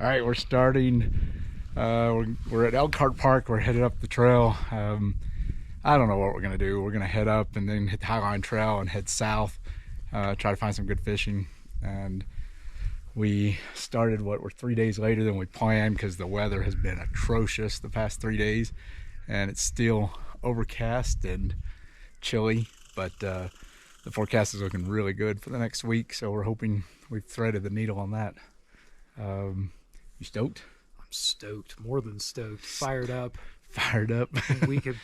All right, we're starting. We're at Elkhart Park. We're headed up the trail. I don't know what we're gonna do. We're gonna head up and then hit the Highline Trail and head south. Try to find some good fishing. And we started we're 3 days later than we planned because the weather has been atrocious the past 3 days, and it's still overcast and chilly. But the forecast is looking really good for the next week, so we're hoping we've threaded the needle on that. You stoked? I'm stoked, more than stoked. Fired up. Fired up. A week of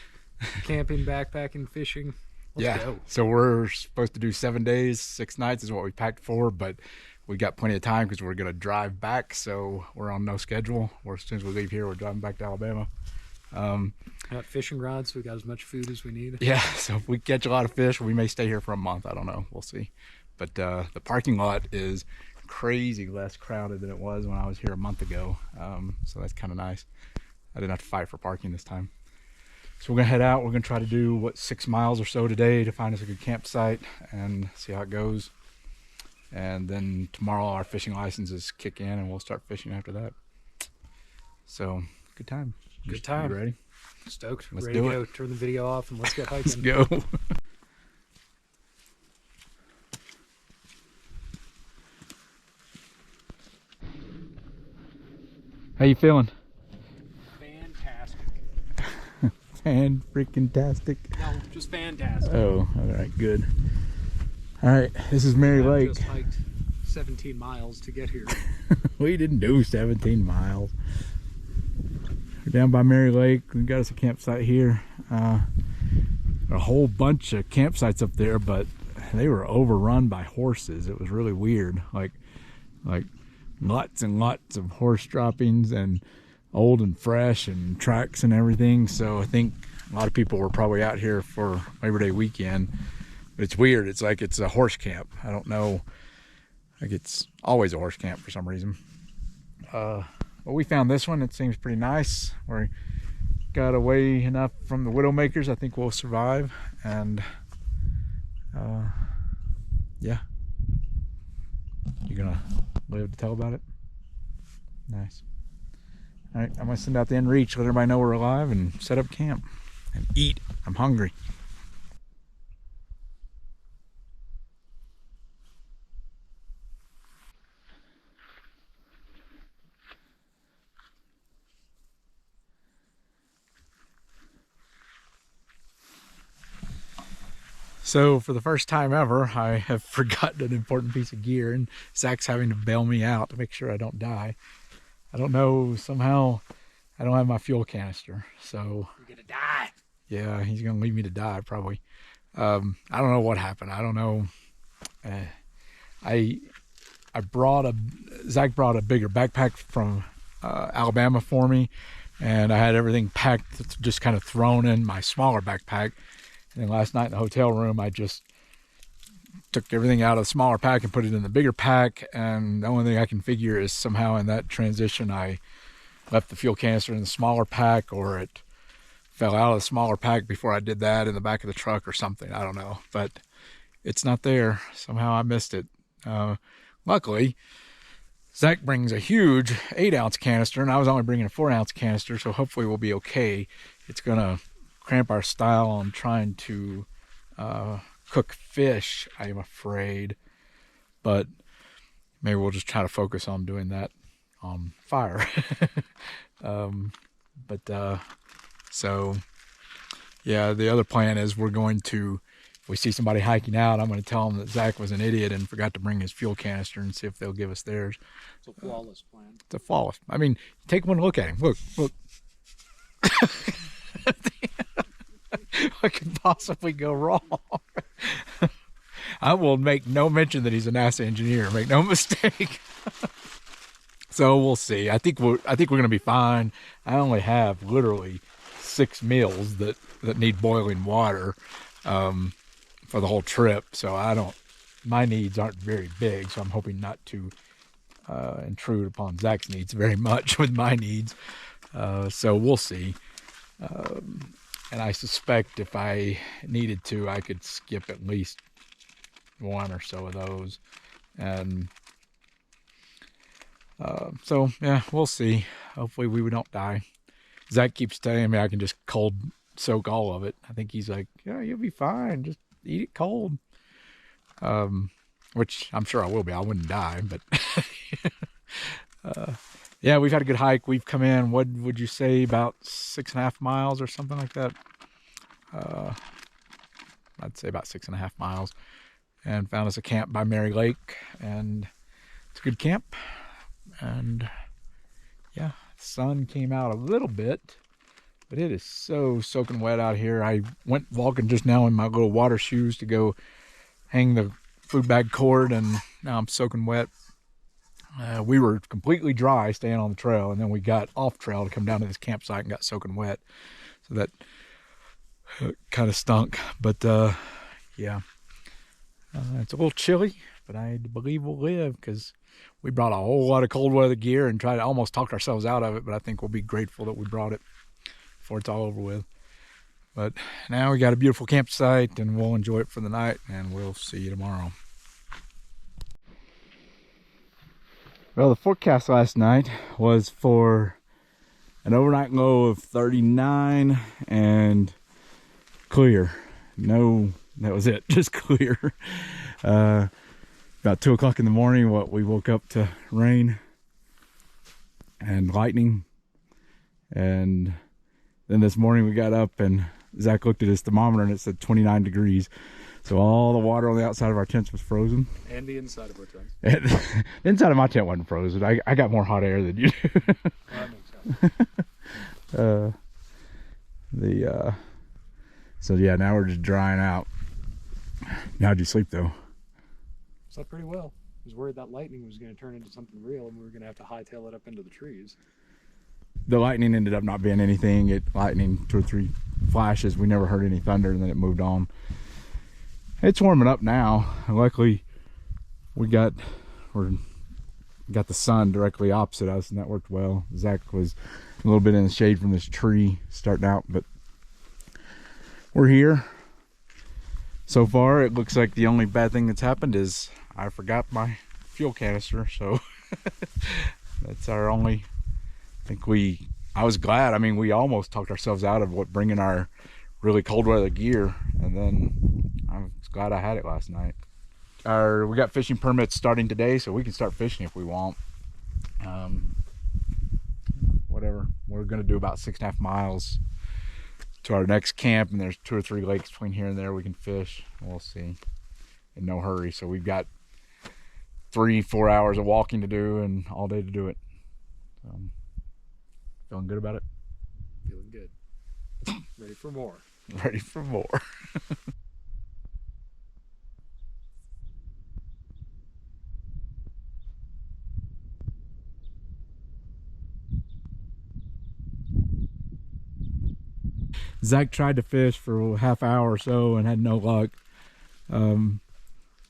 camping, backpacking, fishing. Let's go. So we're supposed to do 7 days, 6 nights is what we packed for, but we got plenty of time because we're going to drive back, so we're on no schedule. As soon as we leave here, we're driving back to Alabama. Got fishing rods, so we got as much food as we need. Yeah, so if we catch a lot of fish, we may stay here for a month. I don't know. We'll see. But the parking lot is crazy less crowded than it was when I was here a month ago, so that's kind of nice. I didn't have to fight for parking this time. So we're gonna head out. We're gonna try to do 6 miles or so today to find us a good campsite and see how it goes. And then tomorrow our fishing licenses kick in and we'll start fishing after that. So good time. Good time. You ready? Stoked. Let's ready do to go. it. Turn the video off and let's get hiking. Let's go. How you feeling? Fantastic. Fan-freaking-tastic. No, just fantastic. Oh, all right, good. All right, this is Mary Lake. Just hiked 17 miles to get here. We didn't do 17 miles. We're down by Mary Lake. We got us a campsite here. A whole bunch of campsites up there, but they were overrun by horses. It was really weird. Like lots and lots of horse droppings and old and fresh and tracks and everything. So I think a lot of people were probably out here for Labor Day weekend. But it's weird. It's like it's a horse camp. I don't know. Like it's always a horse camp for some reason. But we found this one. It seems pretty nice. We got away enough from the Widowmakers. I think we'll survive. And yeah. You gonna live to tell about it? Nice. All right, I'm gonna send out the inReach, let everybody know we're alive, and set up camp and eat. I'm hungry. So for the first time ever, I have forgotten an important piece of gear, and Zach's having to bail me out to make sure I don't die. I don't know, somehow I don't have my fuel canister, so You're gonna die. yeah, he's gonna leave me to die probably. I don't know what happened. I don't know. Zach brought a bigger backpack from Alabama for me, and I had everything packed, just kind of thrown in my smaller backpack. And then last night in the hotel room, I just took everything out of the smaller pack and put it in the bigger pack. And the only thing I can figure is somehow in that transition, I left the fuel canister in the smaller pack, or it fell out of the smaller pack before I did that in the back of the truck or something. I don't know, but it's not there. Somehow I missed it. Luckily, Zach brings a huge 8-ounce canister, and I was only bringing a 4-ounce canister, so hopefully we'll be okay. It's gonna cramp our style on trying to cook fish, I'm afraid, but maybe we'll just try to focus on doing that on fire. So yeah, the other plan is we're going to, if we see somebody hiking out, I'm going to tell them that Zach was an idiot and forgot to bring his fuel canister, and see if they'll give us theirs. It's a flawless plan. It's a flawless. I mean, take one look at him. Look. What could possibly go wrong? I will make no mention that he's a NASA engineer. Make no mistake. So we'll see. I think we're going to be fine. I only have literally 6 meals that need boiling water for the whole trip. So my needs aren't very big. So I'm hoping not to intrude upon Zach's needs very much with my needs. So we'll see. And I suspect if I needed to, I could skip at least one or so of those. And So yeah, we'll see. Hopefully we don't die. Zach keeps telling me I can just cold soak all of it. I think he's like, yeah, you'll be fine. Just eat it cold. Which I'm sure I will be. I wouldn't die, but yeah, we've had a good hike. We've come in, what would you say, about 6.5 miles or something like that? I'd say about 6.5 miles, and found us a camp by Mary Lake, and it's a good camp. And yeah, the sun came out a little bit, but it is so soaking wet out here. I went walking just now in my little water shoes to go hang the food bag cord, and now I'm soaking wet. We were completely dry staying on the trail, and then we got off trail to come down to this campsite and got soaking wet. So that kind of stunk. But yeah, it's a little chilly, but I believe we'll live because we brought a whole lot of cold weather gear and tried to almost talk ourselves out of it. But I think we'll be grateful that we brought it before it's all over with. But now we got a beautiful campsite, and we'll enjoy it for the night, and we'll see you tomorrow. Well, the forecast last night was for an overnight low of 39 and clear. No, that was it, just clear. About 2 o'clock in the morning, we woke up to rain and lightning. And then this morning we got up and Zach looked at his thermometer and it said 29 degrees. So all the water on the outside of our tents was frozen. And the inside of our tent. And the inside of my tent wasn't frozen. I got more hot air than you do. That makes sense. So yeah, now we're just drying out. How'd you sleep though? Slept pretty well. I was worried that lightning was going to turn into something real and we were going to have to hightail it up into the trees. The lightning ended up not being anything. It lightning 2 or 3 flashes. We never heard any thunder, and then it moved on. It's warming up now. Luckily, we got the sun directly opposite us, and that worked well. Zach was a little bit in the shade from this tree starting out, but we're here. So far, it looks like the only bad thing that's happened is I forgot my fuel canister, so that's our only. I was glad. I mean, we almost talked ourselves out of bringing our really cold weather gear, and then I was glad I had it last night. We got fishing permits starting today, so we can start fishing if we want. Whatever. We're gonna do about 6.5 miles to our next camp, and there's 2 or 3 lakes between here and there we can fish. We'll see. In no hurry. So we've got 3-4 hours of walking to do and all day to do it. Feeling good about it? Feeling good. Ready for more. Ready for more. Zach tried to fish for a half hour or so and had no luck.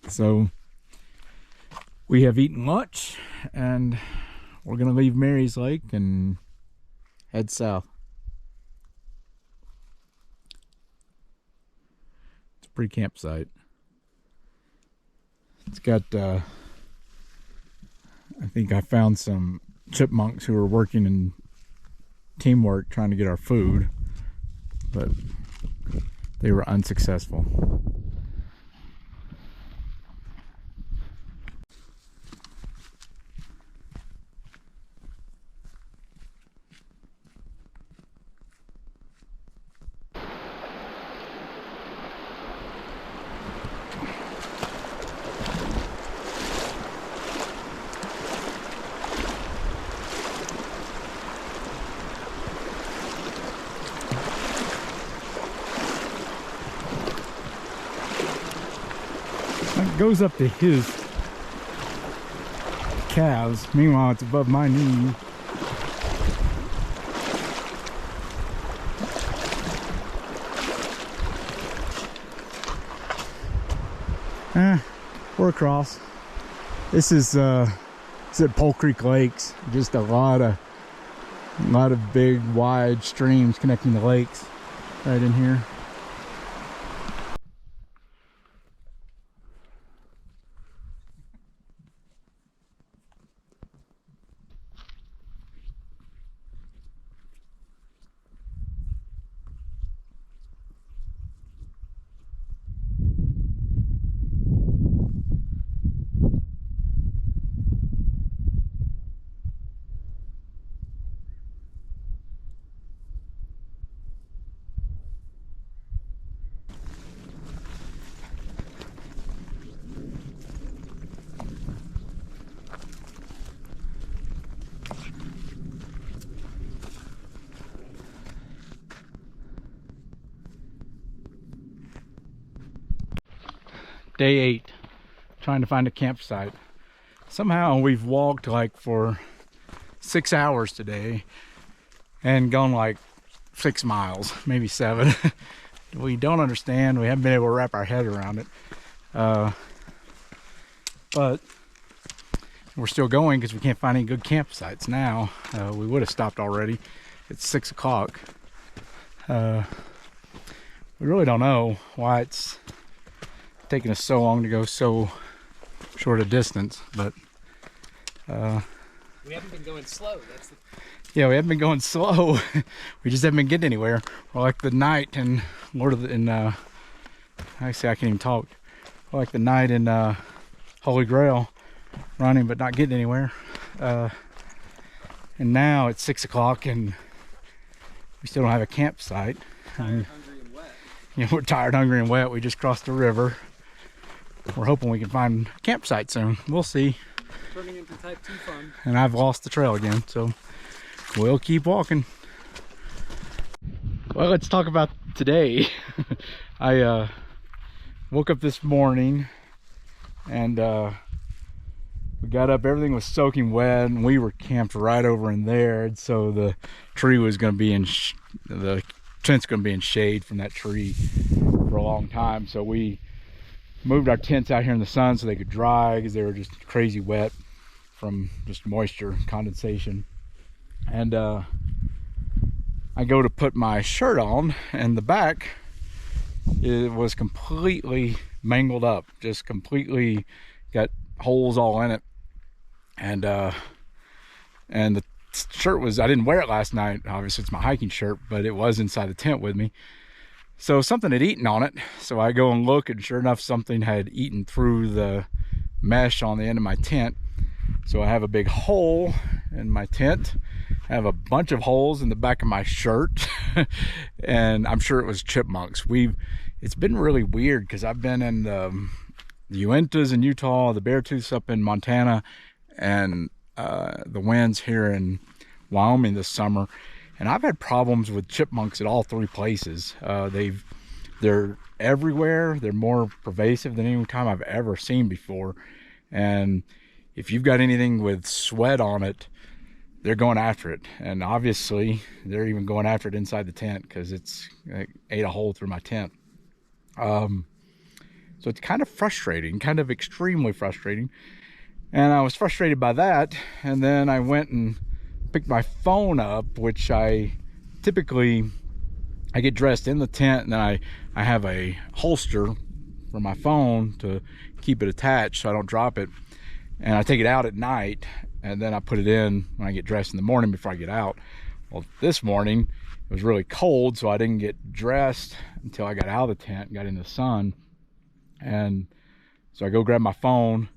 So we have eaten lunch and we're gonna leave Mary's Lake and head south. It's a pretty campsite. It's got I think I found some chipmunks who were working in teamwork trying to get our food, but they were unsuccessful. It goes up to his calves. Meanwhile, it's above my knee. We're across. This is it's at Pole Creek Lakes. Just a lot of big, wide streams connecting the lakes right in here. Day 8, trying to find a campsite. Somehow we've walked like for 6 hours today and gone like 6 miles, maybe 7. We don't understand. We haven't been able to wrap our head around it. But we're still going because we can't find any good campsites now. We would have stopped already. It's 6 o'clock. We really don't know why it's taking us so long to go so short a distance, but we haven't been going slow. That's the... Yeah, we haven't been going slow. We just haven't been getting anywhere. We're like the night in I say I can't even talk. We're like the night in Holy Grail, running but not getting anywhere. And now it's 6 o'clock and we still don't have a campsite. Tired, hungry, and wet. Yeah, we're tired, hungry, and wet. We just crossed the river. We're hoping we can find a campsite soon. We'll see. Turning into type 2 fun. And I've lost the trail again, so we'll keep walking. Well, let's talk about today. I woke up this morning and we got up, everything was soaking wet, and we were camped right over in there, and so the tree was going to be in the tent's going to be in shade from that tree for a long time. So we moved our tents out here in the sun so they could dry, because they were just crazy wet from just moisture condensation. And I go to put my shirt on, and the back, it was completely mangled up, just completely got holes all in it. And the shirt was, I didn't wear it last night, obviously it's my hiking shirt, but it was inside the tent with me. So something had eaten on it. So I go and look, and sure enough, something had eaten through the mesh on the end of my tent. So I have a big hole in my tent. I have a bunch of holes in the back of my shirt. And I'm sure it was chipmunks. It's been really weird, because I've been in the Uintas in Utah, the Beartooths up in Montana, and the winds here in Wyoming this summer, and I've had problems with chipmunks at all 3 places. They're everywhere. They're more pervasive than any time I've ever seen before, and if you've got anything with sweat on it, they're going after it. And obviously they're even going after it inside the tent, because it's ate a hole through my tent. So it's kind of frustrating, kind of extremely frustrating. And I was frustrated by that, and then I went and picked my phone up, which I get dressed in the tent, and then I have a holster for my phone to keep it attached so I don't drop it. And I take it out at night, and then I put it in when I get dressed in the morning before I get out. Well, this morning it was really cold, so I didn't get dressed until I got out of the tent and got in the sun. And so I go grab my phone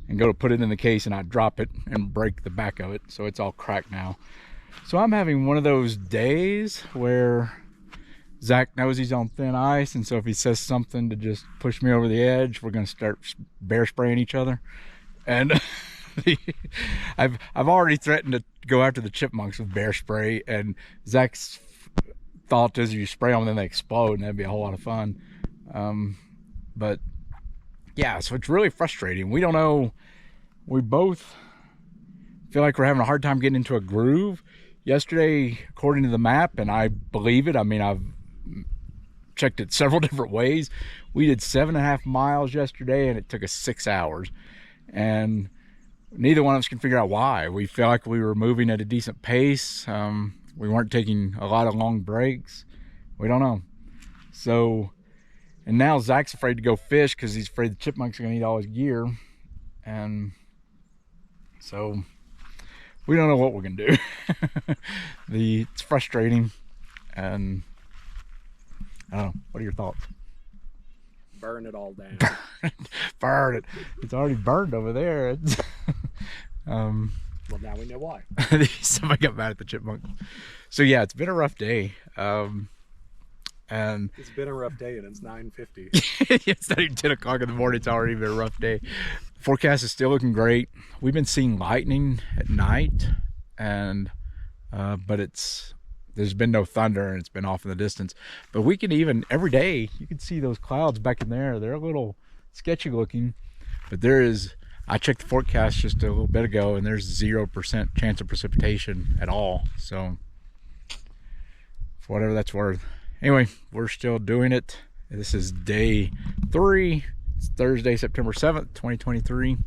and go to put it in the case, and I drop it and break the back of it, so it's all cracked now. So I'm having one of those days where Zach knows he's on thin ice, and so if he says something to just push me over the edge, we're going to start bear spraying each other. And I've already threatened to go after the chipmunks with bear spray, and Zach's thought is you spray them and then they explode, and that'd be a whole lot of fun. But yeah, so it's really frustrating. We don't know. We both feel like we're having a hard time getting into a groove. Yesterday, according to the map, and I believe it, I mean, I've checked it several different ways, we did 7.5 miles yesterday, and it took us 6 hours. And neither one of us can figure out why. We feel like we were moving at a decent pace. We weren't taking a lot of long breaks. We don't know. So, and now Zach's afraid to go fish because he's afraid the chipmunks are going to eat all his gear. And so we don't know what we're going to do. It's frustrating. And I don't know. What are your thoughts? Burn it all down. Burn it. It's already burned over there. Well, now we know why. Somebody got mad at the chipmunks. So yeah, it's been a rough day. And it's been a rough day, and it's 9:50. It's not even 10 o'clock in the morning. It's already been a rough day. The forecast is still looking great. We've been seeing lightning at night, and but there's been no thunder, and it's been off in the distance. But we can even, every day, you can see those clouds back in there. They're a little sketchy looking, but there is, I checked the forecast just a little bit ago, and there's 0% chance of precipitation at all. So for whatever that's worth. Anyway, we're still doing it. This is day 3. It's Thursday, September 7th, 2023.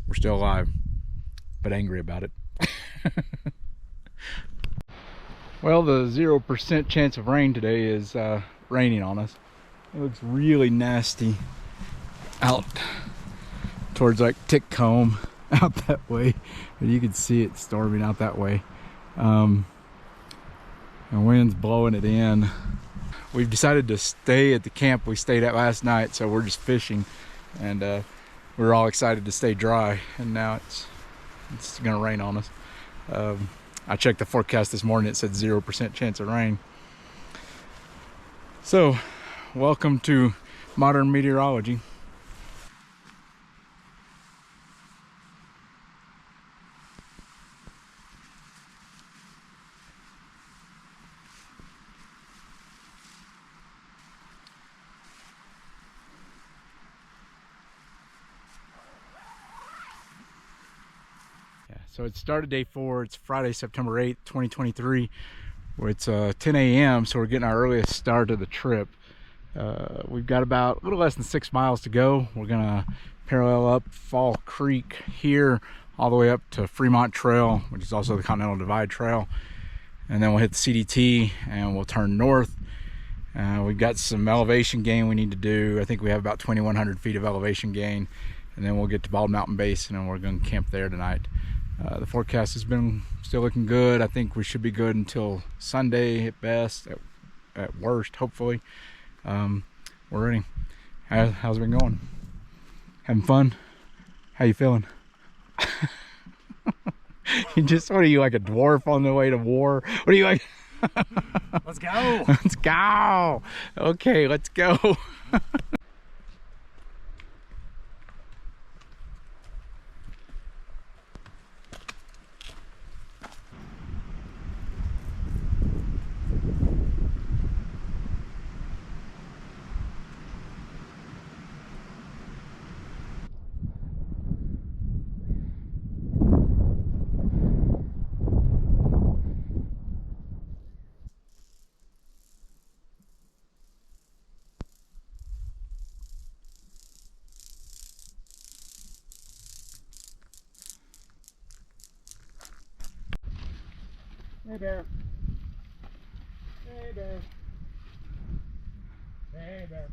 We're still alive, but angry about it. Well, the 0% chance of rain today is raining on us. It looks really nasty out towards like Titcomb, out that way. But you can see it storming out that way. The wind's blowing it in. We've decided to stay at the camp we stayed at last night, so we're just fishing, and we're all excited to stay dry. And now it's gonna rain on us. I checked the forecast this morning, it said 0% chance of rain. So, welcome to modern meteorology. So it started day 4. It's Friday, September 8th, 2023. It's 10 a.m. so we're getting our earliest start of the trip. We've got about a little less than 6 miles to go. We're gonna parallel up Fall Creek here all the way up to Fremont Trail, which is also the Continental Divide Trail, and then we'll hit the CDT and we'll turn north. We've got some elevation gain we need to do. I think we have about 2,100 feet of elevation gain, and then we'll get to Bald Mountain Basin and we're going to camp there tonight. The forecast has been still looking good. I think we should be good until Sunday at best, at worst, hopefully. We're ready. How's it been going? Having fun? How you feeling? What are you, like a dwarf on the way to war? What are you like? Let's go. Let's go. Okay, let's go. Hey bear. Hey bear. Hey bear.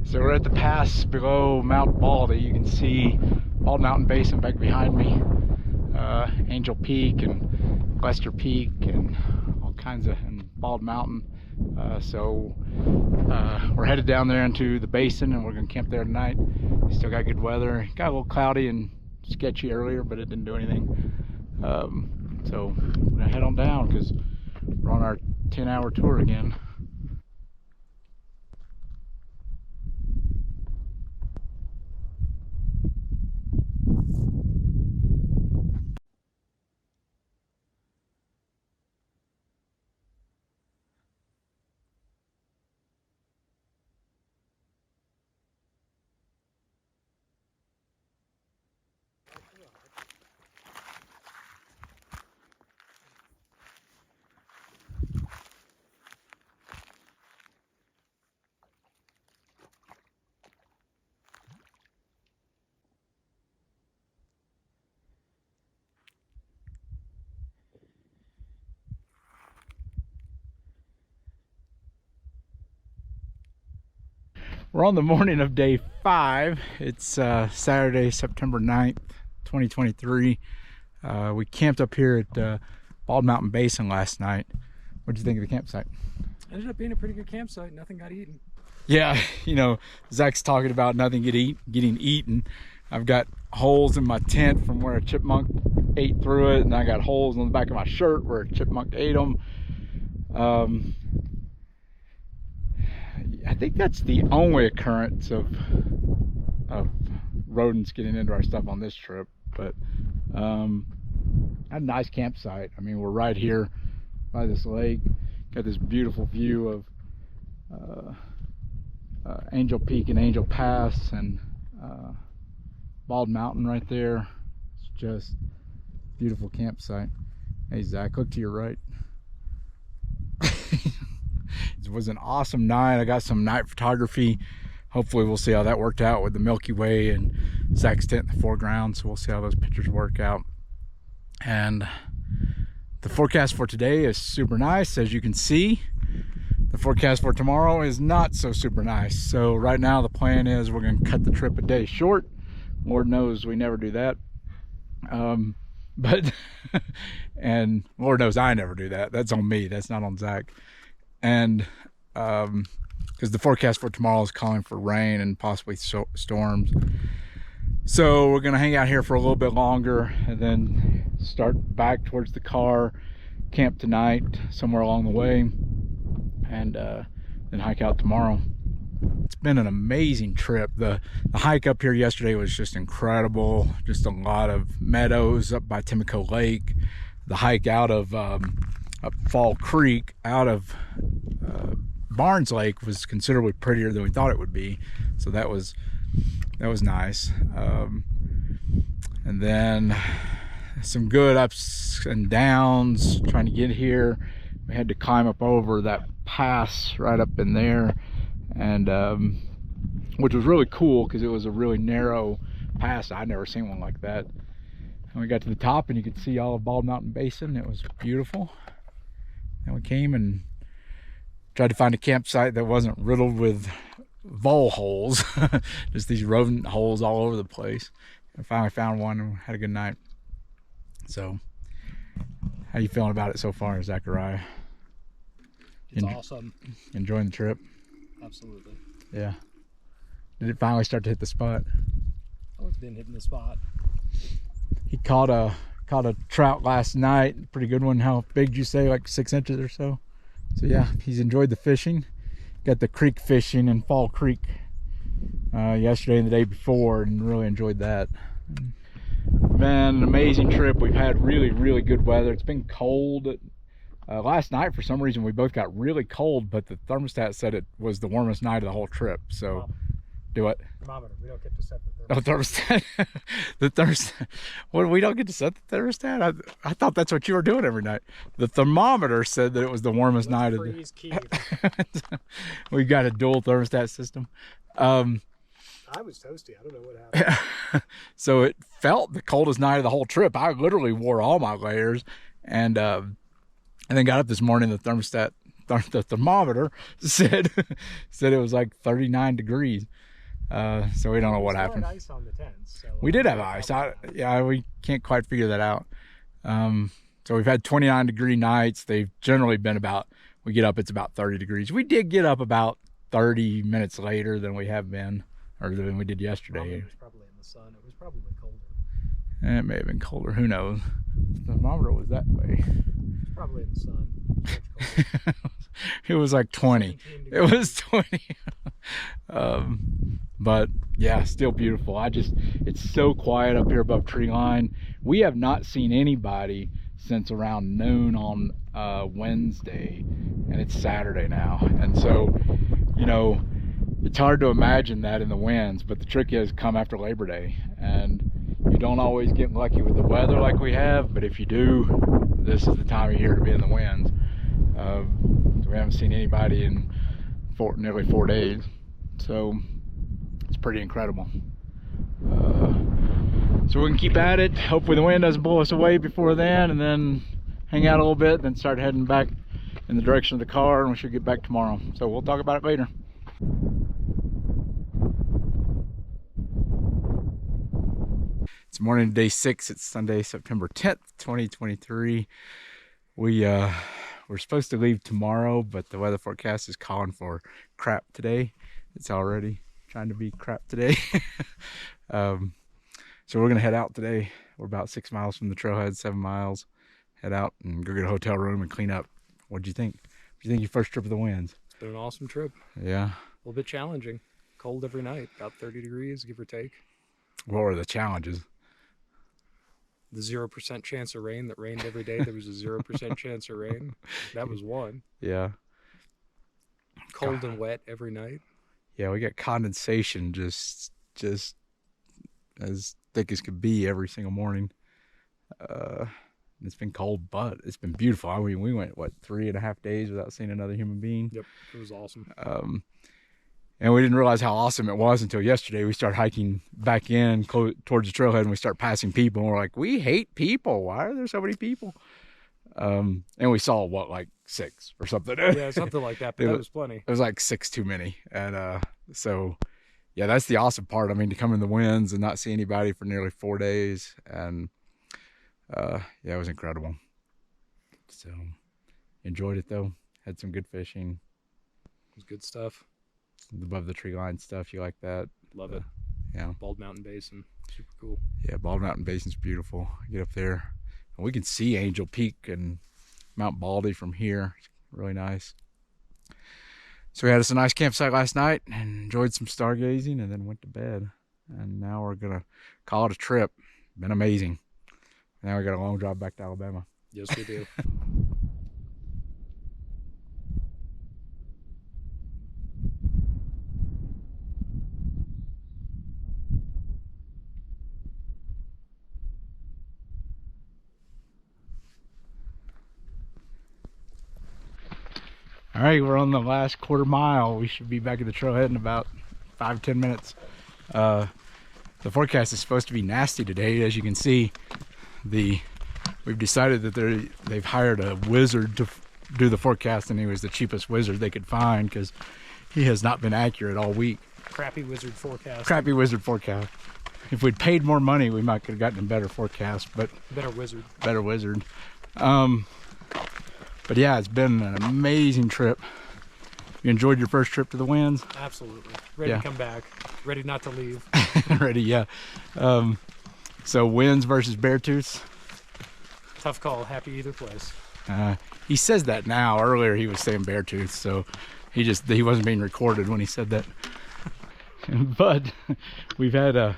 So we're at the pass below Mount Baldy. You can see Bald Mountain Basin back behind me, Angel Peak and Lester Peak and all kinds of, and Bald Mountain. We're headed down there into the basin and we're gonna camp there tonight. Still got good weather. Got a little cloudy and sketchy earlier, but it didn't do anything. So we're gonna head on down because we're on our 10-hour tour again. We're on the morning of day 5. It's Saturday, September 9th, 2023. We camped up here at Bald Mountain Basin last night. What did you think of the campsite? Ended up being a pretty good campsite. Nothing got eaten. Yeah, you know, Zach's talking about nothing getting eaten. I've got holes in my tent from where a chipmunk ate through it, and I got holes on the back of my shirt where a chipmunk ate them. I think that's the only occurrence of rodents getting into our stuff on this trip, but had a nice campsite. I mean, we're right here by this lake, got this beautiful view of Angel Peak and Angel Pass and Bald Mountain right there. It's just a beautiful campsite. Hey Zach, look to your right. It was an awesome night. I got some night photography. Hopefully we'll see how that worked out with the Milky Way and Zach's tent in the foreground, so we'll see how those pictures work out. And the forecast for today is super nice, as you can see. The forecast for tomorrow is not so super nice. So right now the plan is we're going to cut the trip a day short. Lord knows we never do that. But and Lord knows I never do that. That's on me. That's not on Zach. And because the forecast for tomorrow is calling for rain and possibly storms. So we're going to hang out here for a little bit longer and then start back towards the car, camp tonight somewhere along the way, and then hike out tomorrow. It's been an amazing trip. The hike up here yesterday was just incredible. Just a lot of meadows up by Timico Lake. The hike out of up Fall Creek out of Barnes Lake was considerably prettier than we thought it would be, so that was nice. And then some good ups and downs trying to get here. We had to climb up over that pass right up in there, and which was really cool because it was a really narrow pass. I'd never seen one like that. And we got to the top and you could see all of Bald Mountain Basin. It was beautiful. And we came and tried to find a campsite that wasn't riddled with vole holes, just these rodent holes all over the place. I finally found one and had a good night. So, how you feeling about it so far, Zachariah? It's awesome. Enjoying the trip? Absolutely. Yeah. Did it finally start to hit the spot? Oh, it's been hitting the spot. He caught a trout last night, pretty good one. How big did you say, like 6 inches or so? So yeah, he's enjoyed the fishing. Got the creek fishing in Fall Creek yesterday and the day before, and really enjoyed that. Man, an amazing trip. We've had really good weather. It's been cold. Last night for some reason we both got really cold, but the thermostat said it was the warmest night of the whole trip. So do what? Thermometer. We don't get to set the thermostat. Oh, thermostat. The thermostat. What, we don't get to set the thermostat? I thought that's what you were doing every night. The thermometer said that it was the warmest night of the. We've got a dual thermostat system. I was toasty. I don't know what happened. So it felt the coldest night of the whole trip. I literally wore all my layers, and then got up this morning. The thermometer said it was like 39 degrees. So we don't know what happened. Ice on the tents, so we did have ice. Yeah, we can't quite figure that out. So we've had 29-degree nights. They've generally been about, we get up, it's about 30 degrees. We did get up about 30 minutes later than we have been, or than we did yesterday. It was probably in the sun. It was probably colder. And it may have been colder. Who knows? The thermometer was that way. It's probably in the sun. It was like 20. It was 20. But yeah, still beautiful. It's so quiet up here above tree line. We have not seen anybody since around noon on Wednesday, and it's Saturday now. And so, you know, it's hard to imagine that in the winds, but the trick is come after Labor Day, and you don't always get lucky with the weather like we have, but if you do, this is the time of year to be in the winds. So we haven't seen anybody in nearly 4 days, so it's pretty incredible. So we can keep at it. Hopefully the wind doesn't blow us away before then, and then hang out a little bit, then start heading back in the direction of the car, and we should get back tomorrow. So we'll talk about it later. It's morning of day 6. It's Sunday, September 10th, 2023. We're supposed to leave tomorrow, but the weather forecast is calling for crap today. It's already trying to be crap today. So we're gonna head out today. We're about 6 miles from the trailhead, 7 miles. Head out and go get a hotel room and clean up. What'd you think? What do you think your first trip of the winds? It's been an awesome trip. Yeah. A little bit challenging. Cold every night, about 30 degrees, give or take. What were the challenges? The 0% chance of rain that rained every day. There was a 0% chance of rain. That was one. Yeah. Cold and wet every night. Yeah, we got condensation just as thick as could be every single morning. It's been cold, but it's been beautiful. I mean, we went, what, 3.5 days without seeing another human being? Yep, it was awesome. And we didn't realize how awesome it was until yesterday. We started hiking back in towards the trailhead, and we start passing people, and we're like, we hate people. Why are there so many people? And we saw, what, like 6 or something? Yeah, something like that, but that was plenty. It was like 6 too many. And so, yeah, that's the awesome part. I mean, to come in the winds and not see anybody for nearly 4 days. And, yeah, it was incredible. So, enjoyed it, though. Had some good fishing. It was good stuff. Above the tree line stuff, you like that? Love it. Yeah. Bald Mountain Basin, super cool. Yeah, Bald Mountain Basin's beautiful. Get up there, and we can see Angel Peak and Mount Baldy from here. It's really nice. So we had us a nice campsite last night and enjoyed some stargazing, and then went to bed. And now we're gonna call it a trip. Been amazing. Now we got a long drive back to Alabama. Yes, we do. All right, we're on the last quarter mile. We should be back at the trailhead in about 5-10 minutes. The forecast is supposed to be nasty today. As you can see, we've decided that they've hired a wizard to do the forecast, and he was the cheapest wizard they could find because he has not been accurate all week. Crappy wizard forecast. Crappy wizard forecast. If we'd paid more money, we might have gotten a better forecast, but better wizard. Better wizard. But yeah, it's been an amazing trip. You enjoyed your first trip to the winds? Absolutely. Ready to come back. Ready not to leave. Ready, yeah. So winds versus Beartooths? Tough call. Happy either place. He says that now. Earlier he was saying Beartooths, so he wasn't being recorded when he said that. But we've had a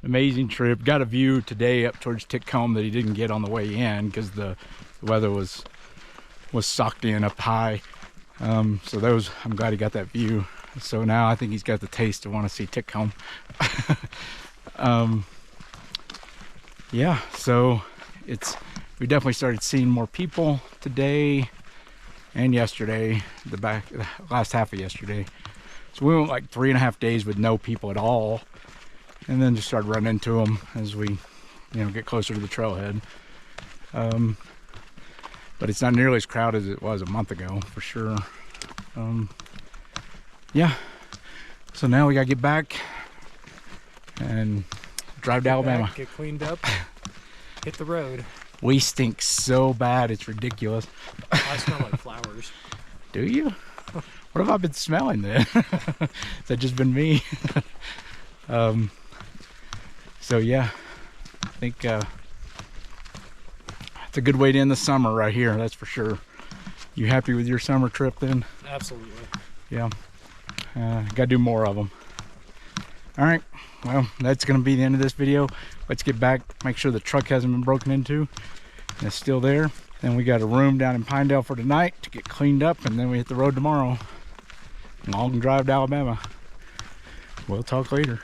amazing trip. Got a view today up towards Timico that he didn't get on the way in because the weather was socked in up high. So I'm glad he got that view. So now I think he's got the taste to want to see Timico. Yeah, so we definitely started seeing more people today and yesterday, the last half of yesterday. So we went like 3.5 days with no people at all, and then just started running into them as we get closer to the trailhead. But it's not nearly as crowded as it was a month ago, for sure. Yeah. So now we gotta get back and drive to Alabama. Get cleaned up, hit the road. We stink so bad, it's ridiculous. I smell like flowers. Do you? What have I been smelling then? Has that just been me? So yeah, I think it's a good way to end the summer right here, that's for sure. You happy with your summer trip then? Absolutely. Yeah. Gotta do more of them. All right, well, that's gonna be the end of this video. Let's get back, make sure the truck hasn't been broken into and it's still there. Then we got a room down in Pinedale for tonight to get cleaned up, and then we hit the road tomorrow. Long drive to Alabama. We'll talk later.